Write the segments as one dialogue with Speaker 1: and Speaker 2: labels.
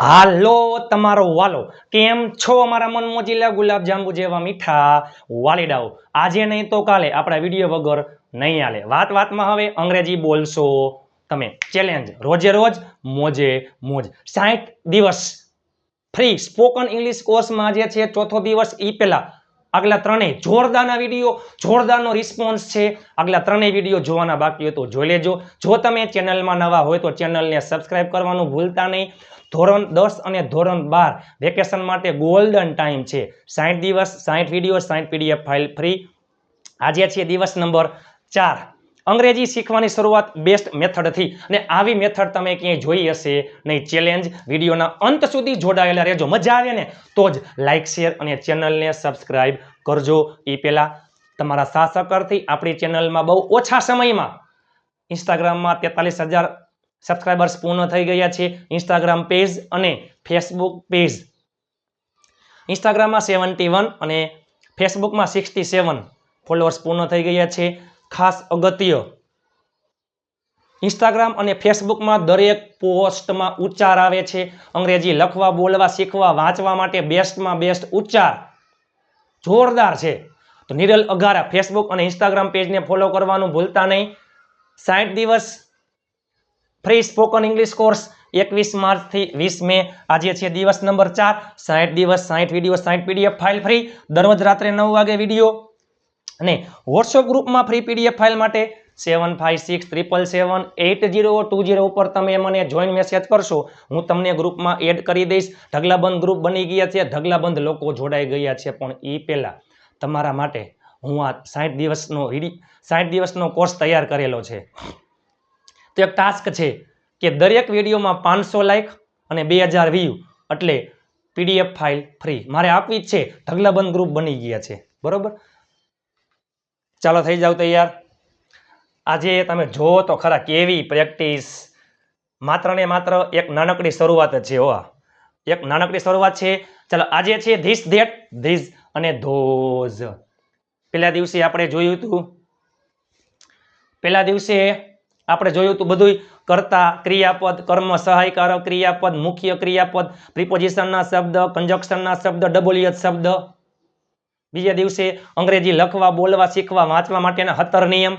Speaker 1: હાલો તમારો વાલો કેમ છો અમારા મન મોજીલા ગુલાબ જાંબુ જેવા મીઠા વાલીડાઓ આજે નહીં તો કાલે આપણા વિડીયો વગર નહીં હાલે વાતમાં હવે અંગ્રેજી બોલશો તમે ચેલેન્જ રોજે રોજ મોજે મોજ 60 દિવસ ફ્રી સ્પોકન ઇંગ્લિશ કોર્સમાં આજે છે ચોથો દિવસ ઈ પહેલા આગલા ત્રણેય જોરદારના વિડીયો જોરદારનો રિસ્પોન્સ છે આગલા ત્રણેય વિડીયો જોવાના બાકી હોય તો જોઈ લેજો જો તમે ચેનલમાં નવા હોય તો ચેનલને સબસ્ક્રાઇબ કરવાનું ભૂલતા નહીં ધોરણ 10 અને ધોરણ 12 વેકેશન માટે ગોલ્ડન ટાઈમ છે 60 દિવસ 60 વિડીયો 60 પીડીએફ ફાઇલ ફ્રી આજે છે દિવસ નંબર 4 અંગ્રેજી શીખવાની શરૂઆત બેસ્ટ મેથડથી અને આવી મેથડ તમે ક્યાંય જોઈ હશે નહીં ચેલેન્જ વિડીયોના અંત સુધી જોડાયેલા રહેજો મજા આવે ને તો જ લાઇક શેર અને ચેનલને સબસ્ક્રાઇબ કરજો એ પહેલા તમારા સહકારથી આપણી ચેનલમાં બહુ ઓછા સમયમાં ઇન્સ્ટાગ્રામમાં 43,000 સબસ્ક્રાઇબર્સ પૂર્ણ થઈ ગયા છે ઇન્સ્ટાગ્રામ પેજ અને ફેસબુક પેજ ઇન્સ્ટાગ્રામમાં 71 અને ફેસબુકમાં 67 ફોલોઅર્સ પૂર્ણ થઈ ગયા છે ખાસ અગત્ય ઇન્સ્ટાગ્રામ અને ફેસબુકમાં દરેક પોસ્ટમાં ઉચ્ચાર આવે છે અંગ્રેજી લખવા બોલવા શીખવા વાંચવા માટે બેસ્ટમાં બેસ્ટ ઉચ્ચાર જોરદાર છે તો નિરલ અઘારા ફેસબુક અને ઇન્સ્ટાગ્રામ પેજને ફોલો કરવાનું ભૂલતા નહીં 60 દિવસ ફ્રી સ્પોકન ઇંગ્લિશ કોર્સ 21 માર્ચથી 20 મે આજે છે દિવસ નંબર 4 60 દિવસ 60 વિડીયો 60 પીડીએફ ફાઇલ ફ્રી દરરોજ રાત્રે 9 વાગે વિડીયો અને વોટ્સએપ ગ્રુપમાં ફ્રી પીડીએફ ફાઇલ માટે 7567778020 ઉપર તમે મને જોઈન મેસેજ કરશો હું તમને ગ્રુપમાં એડ કરી દઈશ ઢગલાબંધ ગ્રુપ બની ગયા છે ઢગલાબંધ લોકો જોડાઈ ગયા છે પણ એ પહેલા તમારા માટે હું આ 60 દિવસનો કોર્સ તૈયાર કરેલો છે તો એક ટાસ્ક છે કે દરેક વિડીયોમાં 500 લાઈક અને 2000 વ્યૂ એટલે પીડીએફ ફાઇલ ફ્રી મારે આપવી જ છે ઢગલાબંધ ગ્રુપ બની ગયા છે બરોબર ચાલો થઈ જાવ તૈયાર આજે તમે જો તો ખરા કેવી પ્રેક્ટિસ માત્ર ને માત્ર એક નાનકડી શરૂઆત છે એક નાનકડી શરૂઆત છે ચાલો આજે છે ધીસ ધેટ ધીસ અને ધોઝ પહેલા દિવસે આપણે જોયું હતું બધું કર્તા ક્રિયાપદ કર્મ સહાયકારક ક્રિયાપદ મુખ્ય ક્રિયાપદ પ્રિપોઝિશનના શબ્દ કંજક્શનના શબ્દ ડબલ્યુએચ શબ્દ બીજા દિવસે અંગ્રેજી લખવા બોલવા શીખવા વાંચવા માટેના 17 નિયમ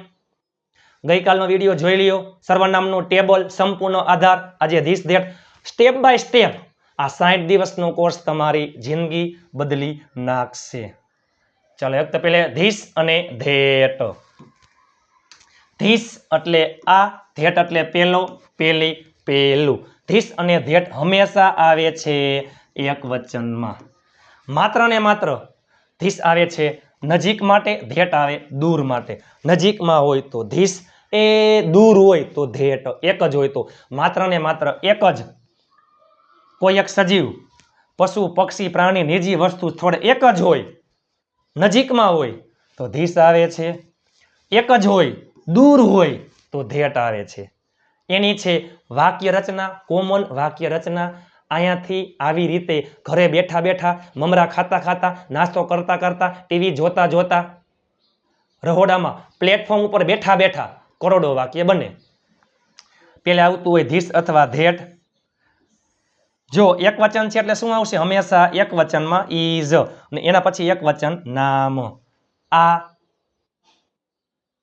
Speaker 1: ગઈકાલનો વિડીયો જોઈ લ્યો સર્વનામનું ટેબલ સંપૂર્ણ આધાર આજે this that step by step આ 60 દિવસનો કોર્સ તમારી જિંદગી બદલી નાખશે ચાલો એક તો પહેલે ધીસ અને ધેટ ધીસ એટલે આ ધેટ એટલે પહેલો પહેલી પહેલું ધીસ અને ધેટ હંમેશા આવે છે એક વચનમાં માત્ર ને માત્ર ધીસ આવે છે નજીક માટે ધેટ આવે દૂર માટે નજીકમાં હોય તો ધીસ એ દૂર હોય તો ધેટ એક જ હોય તો માત્ર ને માત્ર એક જ કોઈ એક સજીવ પશુ પક્ષી પ્રાણી નિર્જીવ વસ્તુ સ્થળ એક જ હોય નજીકમાં હોય તો ધીસ આવે છે એક જ હોય દૂર હોય તો ધેટ આવે છે એની છે વાક્ય રચના કોમન વાક્ય રચના અહીંયાથી આવી રીતે ઘરે બેઠા બેઠા મમરા ખાતા ખાતા નાસ્તો કરતા કરતા ટીવી જોતા જોતા રહોડામાં પ્લેટફોર્મ ઉપર બેઠા બેઠા કરોડો વાક્ય બને પેલા આવતું હોય ધીસ અથવા ધેટ જો એક વચન છે એટલે શું આવશે હંમેશા એક વચનમાં ઇઝ અને એના પછી એક વચન નામ આ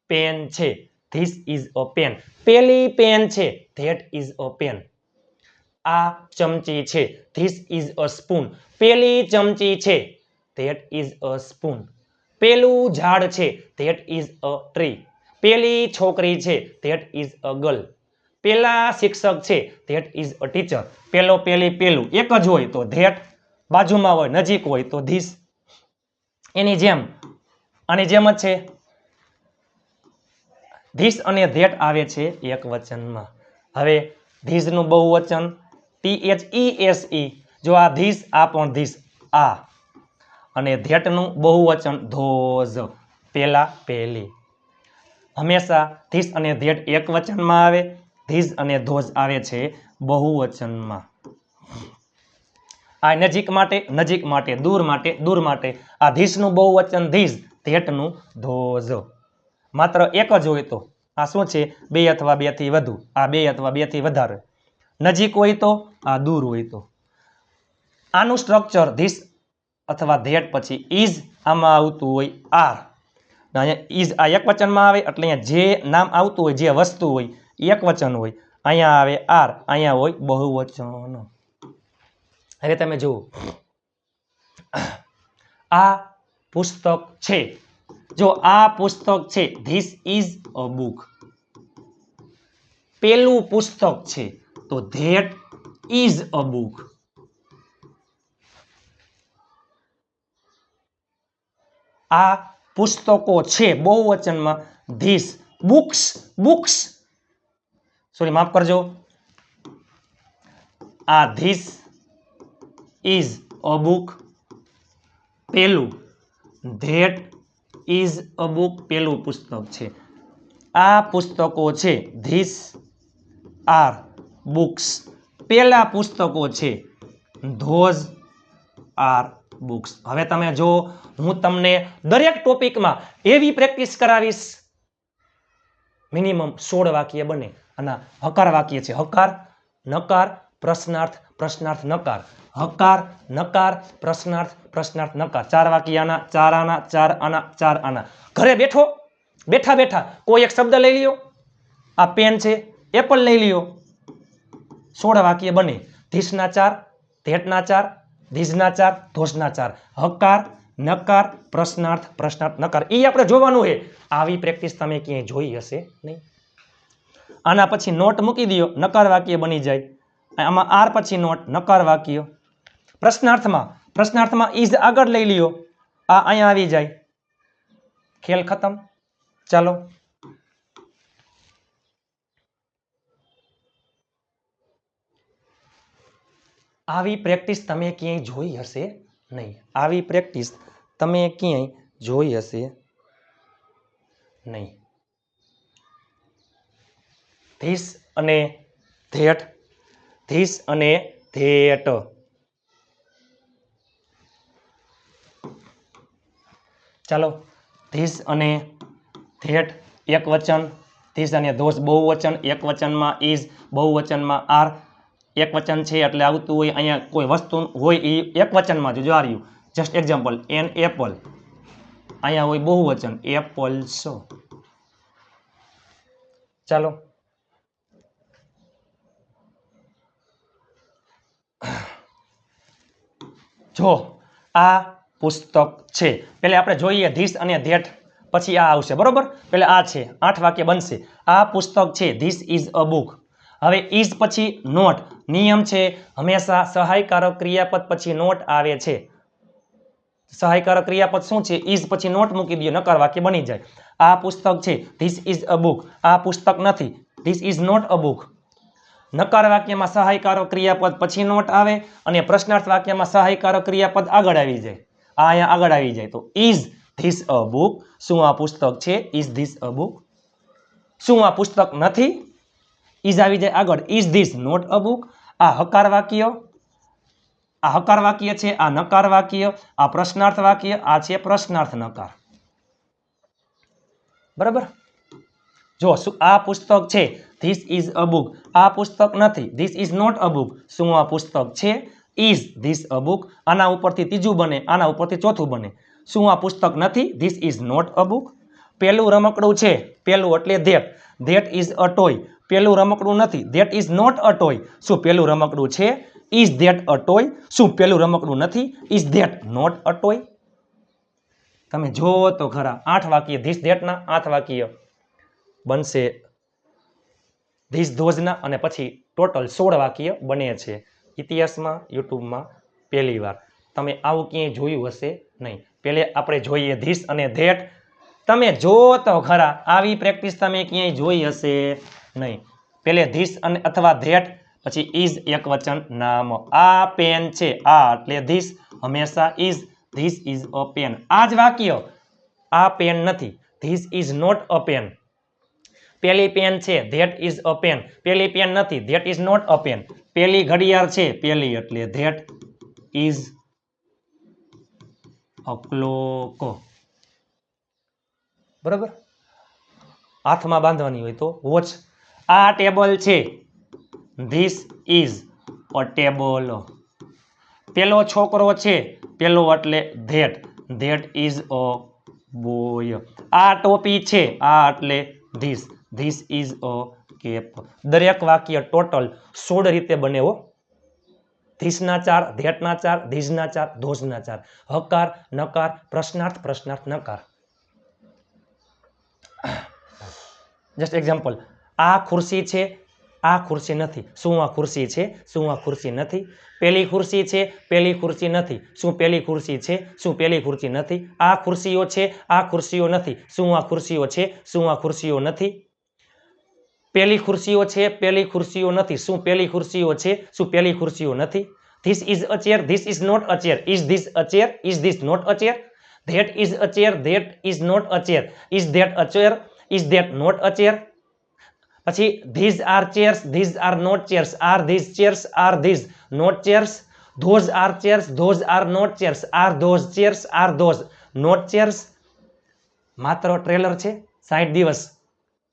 Speaker 1: પેન છે ધીસ ઇઝ અ પેન પેલી પેન છે ધેટ ઇઝ અ પેન આ ચમચી છે ધીસ ઇઝ અ સ્પૂન પેલી ચમચી છે ધેટ ઇઝ અ સ્પૂન પેલું ઝાડ છે ધેટ ઇઝ અ ટ્રી પેલી છોકરી છે ધેટ ઇઝ અ ગર્લ પેલા શિક્ષક છે ધેટ ઇઝ અ ટીચર પેલો પેલી પેલું એક જ હોય તો ધેટ બાજુમાં હોય નજીક હોય તો ધીસ એની જેમ આની જેમ જ છે ધીસ અને ધેટ આવે છે એક વચનમાં હવે ધીસનું બહુવચન THESE જો આ ધીસ આ પણ ધીસ આ અને ધેટનું બહુવચન ધોઝ પેલા પહેલી હંમેશા ધીસ અને ધેટ એક વચનમાં આવે ધીસ અને ધોઝ આવે છે બહુવચનમાં આ નજીક માટે દૂર માટે આ ધીસનું બહુવચન ધીસ ધેટનું ધોઝ માત્ર એક જ હોય તો આ શું છે 2 અથવા 2 થી વધુ આ 2 અથવા 2 થી વધારે નજીક હોય તો આ દૂર હોય તો આનું સ્ટ્રક્ચર ધીસ અથવા ધેટ પછી ઇઝ આમાં આવતું હોય આર. અહીંયા ઇઝ આ એક વચનમાં આવે એટલે અહીંયા જે નામ આવતું હોય જે વસ્તુ હોય એક વચન હોય, અહીંયા આવે આર, અહીંયા હોય બહુવચન. હવે તમે જુઓ આ પુસ્તક છે, જો આ પુસ્તક છે ધીસ ઇઝ અ બુક, પેલું પુસ્તક છે તો ધેટ ઇઝ અ બુક. આ પુસ્તકો છે બહુવચનમાં ધીસ બુક્સ, બુક્સ સોરી માફ કરજો, આ ધીસ ઇઝ અ બુક પેલું, ધેટ ઇઝ અ બુક પેલું પુસ્તક છે. આ પુસ્તકો છે ધીસ આર બુક્સ, પેલા પુસ્તકો છે ધોઝ આર બુક્સ. હવે તમે જો હું તમને દરેક ટોપિકમાં એવી પ્રેક્ટિસ કરાવીશ, મિનિમમ 16 વાક્ય બને. અને હકાર વાક્ય છે હકાર, નકાર, પ્રશ્નાર્થ, પ્રશ્નાર્થ, નકાર, હકાર, નકાર, પ્રશ્નાર્થ, પ્રશ્નાર્થ, નકાર. 4 વાક્ય આના, 4 આના, 4 આના, 4 આના. ઘરે બેઠો બેઠા બેઠા કોઈ એક શબ્દ લઈ લ્યો, આ પેન છે, એપલ લઈ લ્યો, 16 વાક્ય બને. ધીસના 4, ધેટના 4, ધીસના 4, ધોસના 4. હકાર, નકાર, પ્રશ્નાર્થ, પ્રશ્નાર્થ, નકાર. એ આપણે જોવાનું છે. આવી પ્રેક્ટિસ તમે ક્યાંય જોઈ હશે નહીં. આના પછી નોટ મૂકી દો, નકાર વાક્ય બની જાય. આમાં આર પછી નોટ, નકાર વાક્ય. પ્રશ્નાર્થમાં ઇઝ આગળ લઈ લ્યો, આ અહીંયા આવી જાય, ખેલ ખતમ. ચાલો આવી પ્રેક્ટિસ તમે ક્યાંય જોઈ હશે નહીં. આવી પ્રેક્ટિસ તમે ક્યાંય જોઈ હશે નહીં. ધીસ અને ધેટ, ધીસ અને ધેટ. ચાલો ધીસ અને ધેટ એક વચન, ધીસ અને ધોસ બહુવચન, એક વચનમાં ઇઝ, બહુવચનમાં આર. એક વચન છે એટલે આવતું હોય અહીંયા કોઈ વસ્તુ હોય એ એક વચનમાં જો આ રહ્યું. જસ્ટ એક્ઝામ્પલ એન એપલ, અહીંયા હોય બહુવચન એપલ્સ. ચાલો જો આ પુસ્તક છે, પહેલા આપણે જોઈએ ધીસ અને ધેટ, પછી આ આવશે બરોબર. પહેલા આ છે, 8 વાક્ય બનશે. આ પુસ્તક છે ધીસ ઇઝ અ બુક. હવે ઇઝ પછી નોટ. નિયમ છે હંમેશા સહાયકારક ક્રિયાપદ પછી નોટ આવે છે. સહાયકારક ક્રિયાપદ શું છે? ઇઝ પછી નોટ મૂકી દો, નકાર વાક્ય બની જાય. આ પુસ્તક છે ધીસ ઇઝ અ બુક, આ પુસ્તક નથી, this is not a book. નકાર વાક્યમાં સહાયકારક ક્રિયાપદ પછી નોટ આવે અને પ્રશ્નાર્થ વાક્યમાં સહાયકારક ક્રિયાપદ આગળ આવી જાય. આ અહીંયા આગળ આવી જાય તો ઇઝ ધીસ અ બુક. શું આ પુસ્તક છે? Is this a book. શું આ પુસ્તક નથી? ઇઝ આવી જાય આગળ, is this not a book. આ હકાર વાક્ય, આ હકાર વાક્ય છે, આ નકાર વાક્ય, આ પ્રશ્નાર્થ વાક્ય, આ છે પ્રશ્નાર્થ નકાર. બરાબર. જો આ પુસ્તક છે ધીસ ઇઝ અ બુક, આ પુસ્તક નથી, this is not a book. શું આ પુસ્તક છે? Is this a book. આના ઉપરથી ત્રીજું બને, આના ઉપરથી ચોથું બને. શું આ પુસ્તક નથી? This is not a book. પેલું રમકડું છે, પેલું એટલે that, that is a toy. પેલું રમકડું નથી, that is not a toy. શું પેલું રમકડું છે? Is that a toy. શું પેલું રમકડું નથી? Is that not a toy. તમે જોવો તો ખરા 8 વાક્ય ધીસ ધેટના, 8 વાક્ય બનશે ધીસ ધોઝના, અને પછી ટોટલ 16 વાક્ય બને છે. ઇતિહાસમાં યુટ્યુબમાં પહેલી વાર. તમે આવું ક્યાંય જોયું હશે નહીં. પહેલે આપણે જોઈએ ધીસ અને ધેટ. તમે જોવો તો ખરા આવી પ્રેક્ટિસ તમે ક્યાંય જોઈ હશે નહીં. પહેલે ધીસ અને અથવા ધેટ, પછી ઇઝ એક વચન નામ. આ પેન છે, આ એટલે ધીસ, હંમેશા is, this is a pen. આ જ વાક્ય, આ પેન નથી, this is not a pen. પેલી પેન છે, ધેટ ઇઝ અ પેન. પેલી પેન નથી, that is not a pen. પેલી ઘડિયાળ છે, પેલી એટલે ધેટ ઇઝ અ ક્લોક. બરાબર. હાથમાં બાંધવાની હોય તો વોચ. આ ટેબલ છે, ધીસ ઇઝ અ ટેબલ. પેલો છોકરો છે, પેલો એટલે ધેટ ઇઝ અ બોય. આ ટોપી છે, આ એટલે ધીસ ઇઝ અ કેપ. દરેક વાક્ય ટોટલ 16 રીતે બને હો. ધીસના 4, ધેટના 4, ધીઝના 4, ધોઝના 4. હકાર, નકાર, પ્રશ્નાર્થ, નકાર. Just example. આ ખુરશી છે, આ ખુરશી નથી. શું આ ખુરશી છે? શું આ ખુરશી નથી? પેલી ખુરશી છે, પેલી ખુરશી નથી. શું પેલી ખુરશી છે? શું પેલી ખુરશી નથી? આ ખુરશીઓ છે, આ ખુરશીઓ નથી. શું આ ખુરશીઓ છે? શું આ ખુરશીઓ નથી? પેલી ખુરશીઓ છે, પેલી ખુરશીઓ નથી. શું પેલી ખુરશીઓ છે? શું પેલી ખુરશીઓ નથી? This is a chair, this is not a chair. Is this a chair? Is this not a chair? That is a chair, that is not a chair. Is that a chair? Is that not a chair? પછી these are chairs, these are not chairs. Are these chairs? Are these not chairs? Those are chairs, those are not chairs. Are those chairs? Are those not chairs? માત્ર trailer છે. 60 દિવસ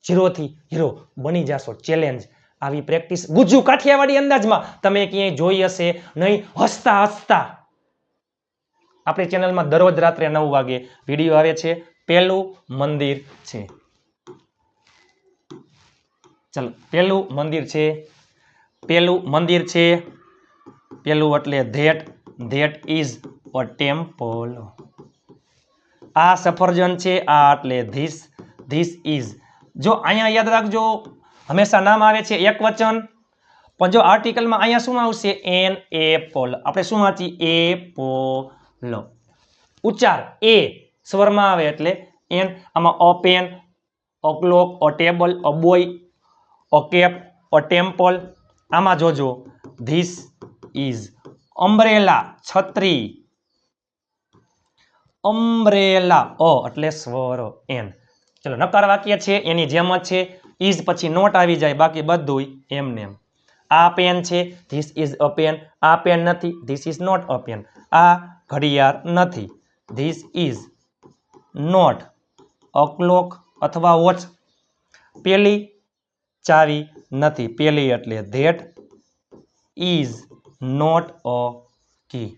Speaker 1: 0 થી hero બની જાશો. Challenge. આવી practice Gujju Kathiawadi અંદાજમાં તમે ક્યાંય જોઈ હશે નહીં. હસતા હસતા આપણી ચેનલમાં દરરોજ રાત્રે 9 વાગે વિડીયો આવે છે. પેલું મંદિર છે. ચલો, પેલું મંદિર છે, પેલું મંદિર છે. પેલું એટલે ધેટ ઇઝ અ ટેમ્પલ. આ સફરજન છે, આ એટલે ધીસ ઇઝ. જો અહીંયા યાદ રાખજો, હંમેશા નામ આવે છે એક વચન, પણ જો આર્ટિકલમાં અહીંયા શું આવશે? An apple. આપણે શું વાંચી? એપલ. ઉચ્ચાર એ સ્વરમાં આવે એટલે એન. આમાં a pen, a clock, a table, a boy, a cap, a temple. આમાં જોજો ધીસ ઇઝ. અમ્બ્રેલા છત્રી. અમ્બ્રેલા અ એટલે સ્વર એન. ચલો, નકાર વાક્ય છે એની જેમ જ છે. ઇઝ પછી નોટ આવી જાય, બાકી બધું એમને એમ. આ પેન છે, ધીસ ઇઝ અ પેન. આ પેન નથી, this is not a pen. આ ઘડિયાળ નથી, this is not a clock અથવા વોચ. પેલી ચાવી નથી, પેલી એટલે that is not a key.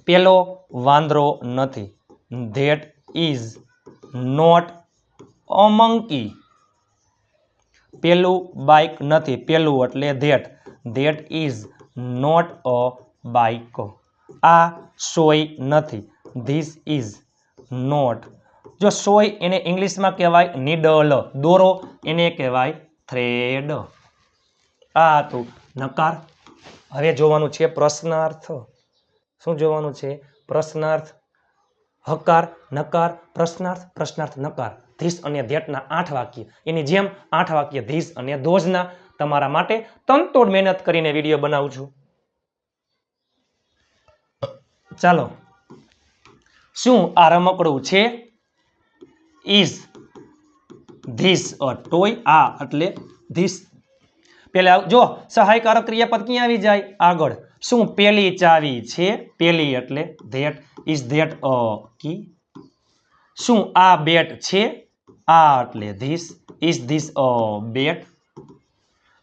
Speaker 1: પેલો વાંદરો નથી, that is not a monkey. પેલું બાઇક નથી, પેલું એટલે that is not a bike. આ સોય નથી, ધીસ ઇઝ નોટ. જો સોય એને ઇંગ્લિશમાં કહેવાય નીડલ, દોરો એને કહેવાય થ્રેડ. આ હતું નકાર. હવે જોવાનું છે પ્રશ્નાર્થ. શું જોવાનું છે? પ્રશ્નાર્થ. હકાર, નકાર, પ્રશ્નાર્થ, નકાર. ધીસ અને ધેટના 8 વાક્ય. એની જેમ 8 વાક્ય ધીસ અને ધોઝના તમારા માટે તનતોડ મહેનત કરીને વિડીયો બનાવું છું. ચાલો, શું આ રમકડું છે? Is this a toy? આ એટલે ધીસ. પેલા જો સહાયકારક ક્રિયાપદ ક્યાં આવી જાય? આગળ. શું પેલી ચાવી છે? પેલી એટલે ધેટ. ઇઝ ધેટ અ કી? શું આ બેટ છે? આ એટલે ધીસ. ઇઝ ધીસ અ બેટ?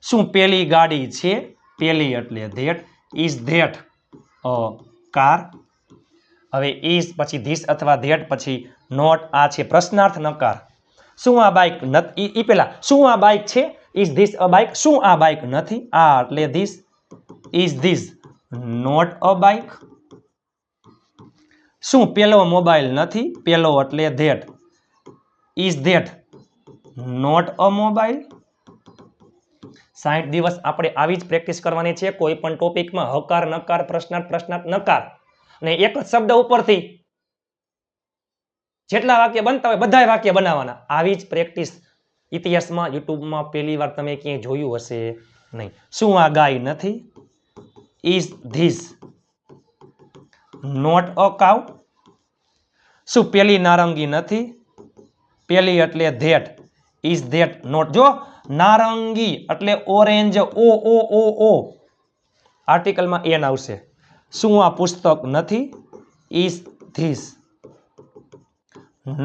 Speaker 1: શું પેલી ગાડી છે? પેલી એટલે that. Is that a car? હવે ઇઝ પછી ધીસ અથવા ધેટ પછી નોટ. આ છે પ્રશ્નાર્થ નકાર. શું આ બાઇક નથી? પેલા શું આ બાઇક છે? Is this a bike? શું આ બાઇક નથી? આ એટલે this. Is this not a bike? શું પેલો મોબાઈલ નથી? પેલો એટલે that. Is that not a mobile? 60 દિવસ આપણે આવી જ પ્રેક્ટિસ કરવાની છે કોઈ પણ ટોપિકમાં. હકાર, નકાર, પ્રશ્નાર્થ, નકાર. અને એક જ શબ્દ ઉપરથી જેટલા વાક્ય બનતા હોય બધા વાક્ય બનાવવાના. આવી જ પ્રેક્ટિસ ઇતિહાસમાં યુટ્યુબમાં પહેલી વાર તમે ક્યાંય જોયું હશે નહીં. શું આ ગાય નથી? ઇઝ ધીસ નોટ અ કાઉ? શું પેલી નારંગી નથી? પેલી એટલે ધેટ. Is that not? જો નારંગી એટલે ઓરેન્જ, ઓ આર્ટિકલમાં એન આવશે. શું આ પુસ્તક નથી? Is this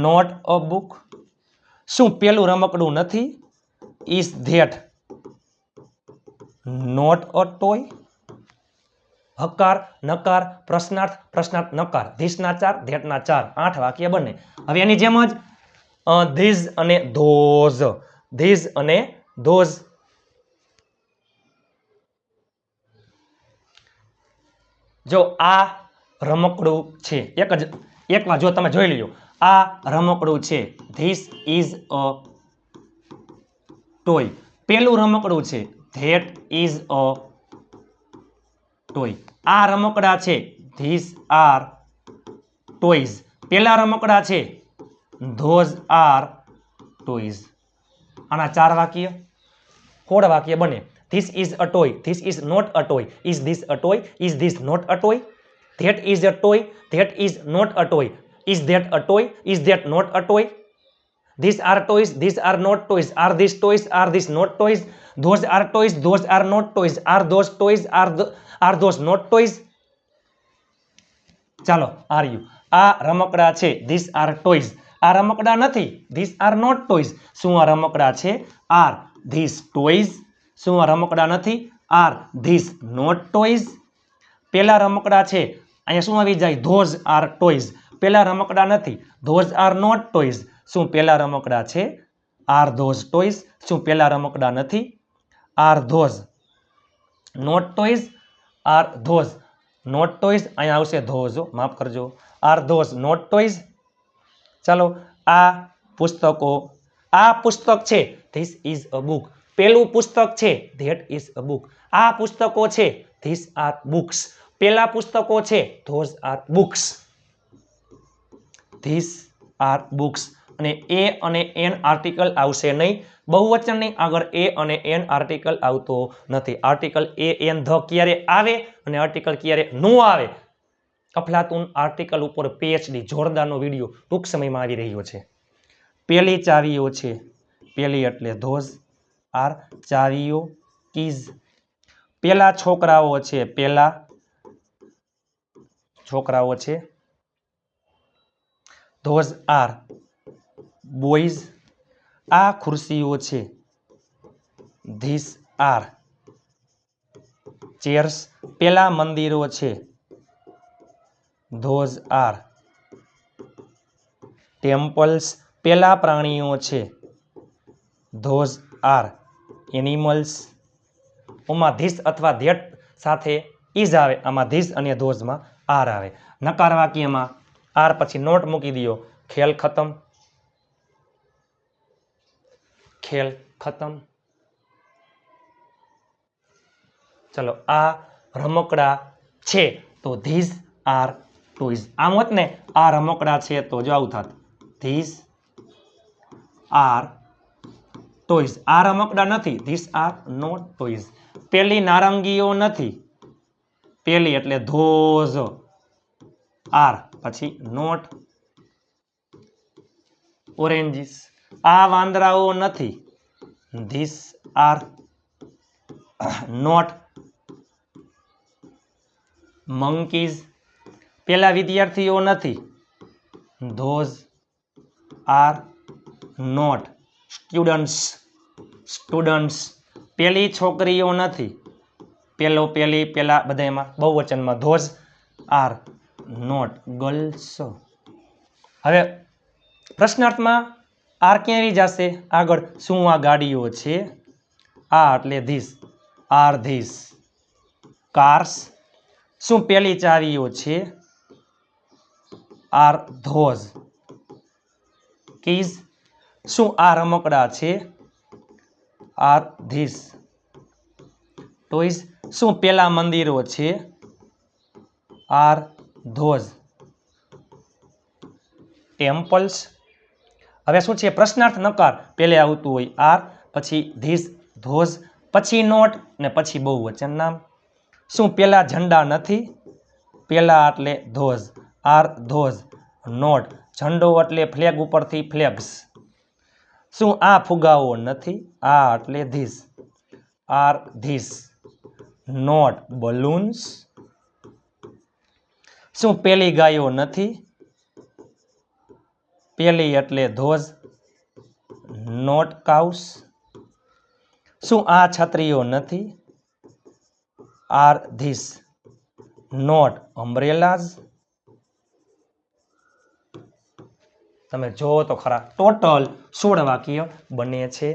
Speaker 1: not a book? શું પેલું રમકડું નથી? Is that not a toy? હકાર નકાર પ્રશ્નાર્થ પ્રશ્નાર્થ નકાર ધીસના 4 ધેટના 4 8 વાક્ય બને હવે એની જેમ જ ધીઝ અને ધોઝ ધીઝ અને ધોઝ જો આ રમકડું છે એક વાર જો તમે જોઈ લ્યો આ રમકડું છે ધીસ ઇઝ અ ટોય પેલું રમકડું છે ધેટ ઇઝ અ ટોય આ રમકડા છે ધીસ આર ટોયઝ પેલા રમકડા છે ધોઝ આર ટોયઝ આના 4 વાક્ય 4 વાક્ય બને this is a toy this is not a toy is this a toy is this not a toy that is a toy that is not a toy is that a toy is that not a toy these are toys these are not toys are these toys are these not toys those are toys those are not toys are those toys are those not toys ચાલો are you આ રમકડા છે these are toys આ રમકડા નથી these are not toys શું આ રમકડા છે are these toys શું આ રમકડા નથી are these not toys પેલા રમકડા છે અહીંયા શું આવી જાય those are toys પેલા રમકડા નથી those are not toys શું પેલા રમકડા છે are those toys શું પેલા રમકડા નથી are those not toys are those not toys અહીંયા આવશે those માફ કરજો are those not toys ચાલો આ પુસ્તક છે this is a book પેલું પુસ્તક છે that is a book આ પુસ્તકો છે these are books પેલા પુસ્તકો છે those are books these are books અને એ અને એન આર્ટિકલ આવશે નહીં બહુવચનની આગળ એ અને એન આર્ટિકલ આવતો નથી આર્ટિકલ એ એન ધ ક્યારે આવે અને આર્ટિકલ ક્યારે નો આવે અફલાતુન આર્ટિકલ ઉપર પીએચડી જોરદારનો વિડીયો ટૂંક સમયમાં આવી રહ્યો છે પેલી ચાવીઓ છે પેલી એટલે ધોઝ આર ચાવીઓ કીઝ પેલા છોકરાઓ છે પેલા છોકરાઓ છે ધોઝ આર બોયઝ આ ખુરશીઓ છે ધીસ આર ચેર્સ પેલા મંદિરો છે ધોઝ આર ટેમ્પલ્સ પેલા પ્રાણીઓ છે ધોઝ આર એનિમલ્સ ઓમાં ધીસ અથવા ધેટ સાથે ઇઝ આવે આમાં ધીસ અને ધોઝમાં આર આવે નકાર વાક્યમાં આર પછી નોટ મૂકી દો ખેલ ખતમ ખેલ ખતમ ચલો આ રમકડા છે તો ધીઝ આર ટોયઝ આમ હોત ને આ રમકડા છે તો જો આવું થાત ધીઝ આર ટોયઝ આ રમકડા નથી ધીઝ આર નોટ ટોયઝ પેલી નારંગીઓ નથી પેલી એટલે ધોઝ આર પછી નોટ ઓરેન્જીસ આ વાંદરાઓ નથી ધીસ આર નોટ મંકીઝ પેલા વિદ્યાર્થીઓ નથી ધોઝ આર નોટ સ્ટુડન્ટ્સ પેલી છોકરીઓ નથી પેલી પેલા બધા એમાં બહુવચનમાં ધોઝ આર નોટ ગર્લ્સ હવે પ્રશ્નાર્થમાં આર ક્યાં આવી જશે આગળ શું આ ગાડીઓ છે આ એટલે ધીસ આર ધીસ કાર્સ શું પેલી ચાવીઓ છે આર ધોઝ કીઝ શું આ રમકડા છે આર ધીસ ટોયઝ શું પેલા મંદિરો છે આર ધોઝ ટેમ્પલ્સ હવે શું છે પ્રશ્નાર્થ નકાર પહેલે આવતું હોય આર પછી ધીસ ધોઝ પછી નોટ ને પછી બહુવચન નામ શું પેલા ઝંડા નથી પેલા એટલે ધોઝ આર ધોઝ નોટ ઝંડો એટલે ફ્લેગ ઉપરથી ફ્લેગ્સ શું આ ફુગાઓ નથી આ એટલે this are this not balloons શું પેલી ગાયો નથી પેલી એટલે ધોઝ નોટ કાઉસ શું આ છત્રીઓ નથી આર ધીસ નોટ અમ્બ્રેલાઝ. તમે જોવો તો ખરા ટોટલ 16 વાક્ય બને છે.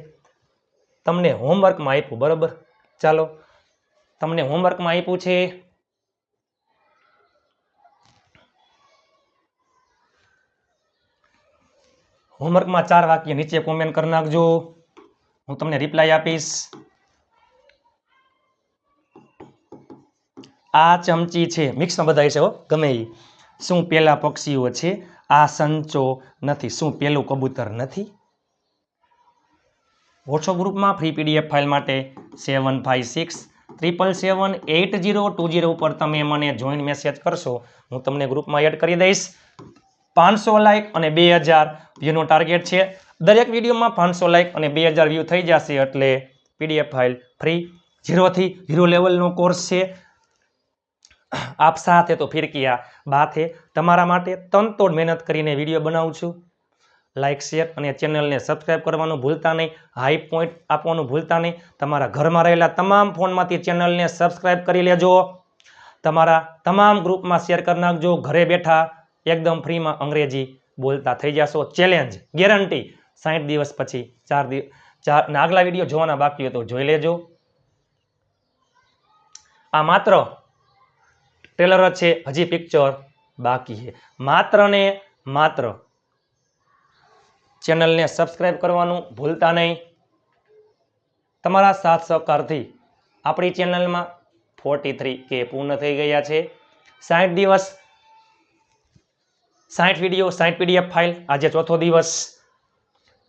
Speaker 1: તમને હોમવર્કમાં આપ્યું બરાબર. ચાલો તમને હોમવર્કમાં આપ્યું છે હોમવર્કમાં 4 વાક્ય નીચે કોમેન્ટ કરી નાખજો. હું તમને રિપ્લાય આપીશ. આ ચમચી છે મિક્સમાં બધાય છે હો ગમે એ. શું પેલા પક્ષીઓ છે? આ સંચો નથી. શું પેલું કબૂતર નથી? વોટ્સઅપ ગ્રુપમાં ફ્રી પીડીએફ ફાઇલ માટે 7567778020 ઉપર તમે મને જોઈન મેસેજ કરશો. હું તમને ગ્રુપમાં એડ કરી દઈશ. 500 લાઇક અને 2000 વ્યૂનો ટાર્ગેટ છે. દરેક વિડીયોમાં 500 લાઇક અને 2000 વ્યૂ થઈ જશે એટલે પીડીએફ ફાઇલ ફ્રી. 0 થી 0 લેવલનો કોર્સ છે. આપ સાથે તો ફિર કિયા બાત હે. તમારા માટે તનતોડ મહેનત કરીને વિડીયો બનાવું છું. લાઇક શેર અને ચેનલને સબસ્ક્રાઇબ કરવાનું ભૂલતા નહીં. હાઈ પોઈન્ટ આપવાનું ભૂલતા નહીં. તમારા ઘરમાં રહેલા તમામ ફોનમાંથી ચેનલને સબસ્ક્રાઇબ કરી લેજો. તમારા તમામ ગ્રુપમાં શેર કરી નાખજો. ઘરે બેઠા એકદમ ફ્રીમાં અંગ્રેજી બોલતા થઈ જશો. ચેલેન્જ ગેરંટી 60 દિવસ પછી 4 આગલા વિડીયો જોવાના બાકી હોય તો જોઈ લેજો. આ માત્ર ટ્રેલર જ છે, હજી પિક્ચર બાકી છે. માત્ર ને માત્ર ચેનલને સબસ્ક્રાઇબ કરવાનું ભૂલતા નહીં. તમારા સાથ સહકારથી આપણી ચેનલમાં 43K પૂર્ણ થઈ ગયા છે. 60 દિવસ 60 વિડીયો 60 પીડીએફ ફાઇલ. આજે ચોથો દિવસ.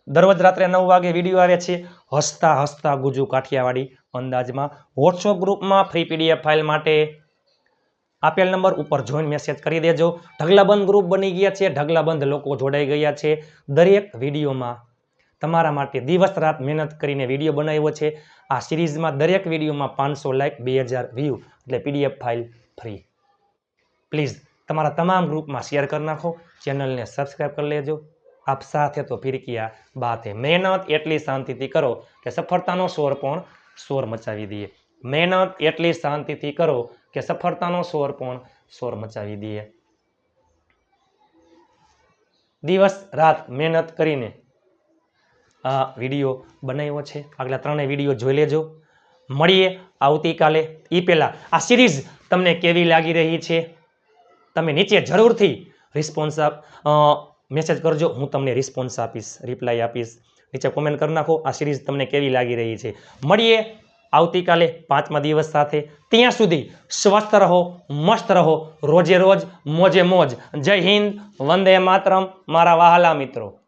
Speaker 1: દરરોજ રાત્રે 9 વાગે વિડીયો આવે છે. હસતા હસતા ગુજુ કાઠિયાવાડી અંદાજમાં. વોટ્સઅપ ગ્રુપમાં ફ્રી પીડીએફ ફાઇલ માટે આપેલ નંબર ઉપર જોઈન મેસેજ કરી દેજો. ઢગલાબંધ ગ્રુપ બની ગયા છે. ઢગલાબંધ લોકો જોડાઈ ગયા છે. દરેક વિડીયોમાં તમારા માટે દિવસ રાત મહેનત કરીને વિડીયો બનાવ્યો છે. આ સિરીઝમાં દરેક વિડીયોમાં 500 લાઇક 2000 વ્યૂ એટલે પીડીએફ ફાઇલ ફ્રી. પ્લીઝ તમારા તમામ ગ્રુપમાં શેર કરી નાખો. ચેનલને સબસ્ક્રાઇબ કરી લેજો. આપ સાથે તો ફિર કિયા બાત હે. મહેનત એટલી શાંતિથી કરો કે સફળતાનો શોર પણ શોર મચાવી દઈએ. મહેનત એટલી શાંતિથી કરો કે સફળતાનો શોર પણ શોર મચાવી દઈએ. દિવસ રાત મહેનત કરીને આ વિડીયો બનાવ્યો છે. આગલા 3 વિડીયો જોઈ લેજો. મળીએ આવતીકાલે. એ પહેલાં આ સિરીઝ તમને કેવી લાગી રહી છે તમે નીચે જરૂરથી રિસ્પોન્સ મેસેજ કરજો. હું તમને રિસ્પોન્સ આપીશ, રિપ્લાય આપીશ. નીચે કોમેન્ટ કરી નાખો આ સિરીઝ તમને કેવી લાગી રહી છે. મળીએ આવતીકાલે 5મા દિવસ સાથે. ત્યાં સુધી સ્વસ્થ રહો, મસ્ત રહો, રોજે રોજ મોજે મોજ. જય હિન્દ, વંદે માતરમ મારા વહાલા મિત્રો.